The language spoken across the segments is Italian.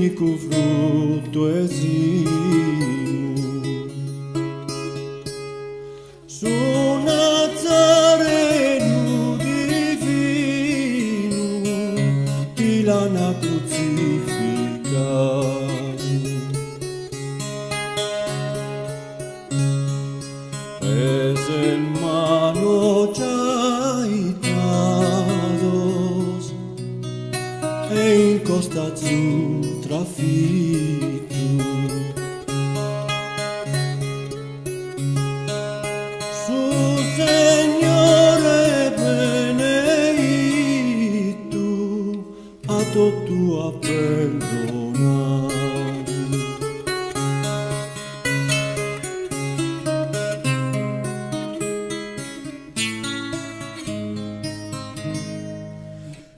l'unico frutto esimo. Su Nazareno divino ti l'hanno crucificato. Pese en mano chaitados e in costa su trafitto. Su Signore benedetto a tutto a perdonare.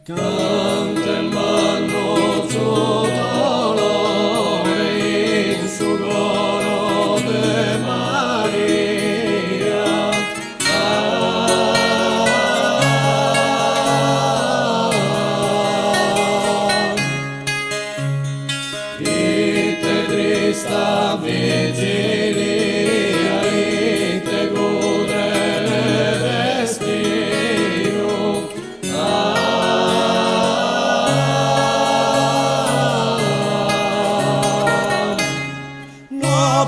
Canta il manno dolore in su coro de Maria. Ite trista vigilia, ite godere destino.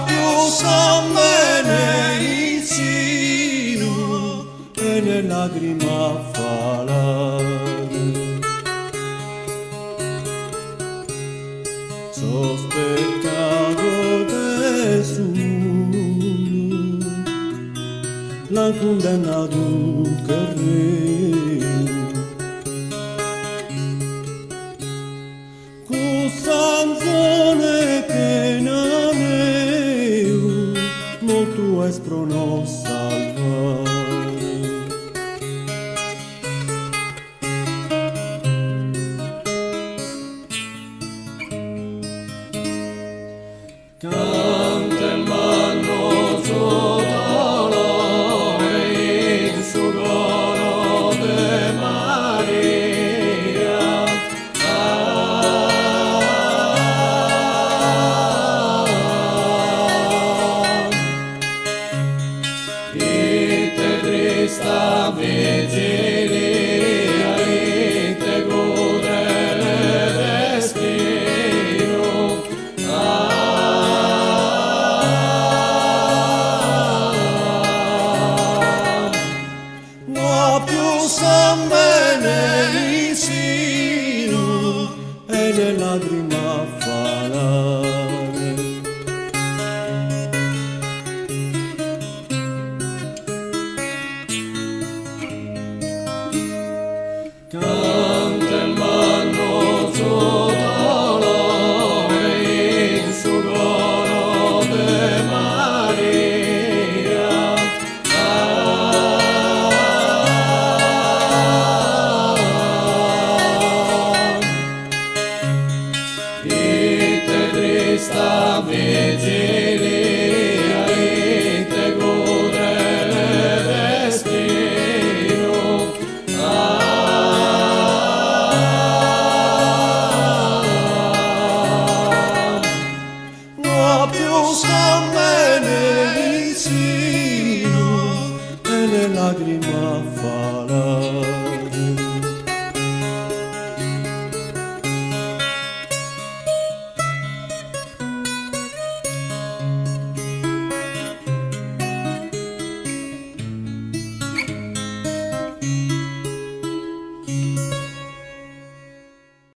Più s'ammene vicino e ne lagrima falare. Sospettato de su mundo, la condannato che regno. Cusanzone che tu es pro nos salvare. Canta il manno dolore in su coro de Maria. Ite trista vigilia, ite godere destino. No più s'ammene vicino e ne lagrima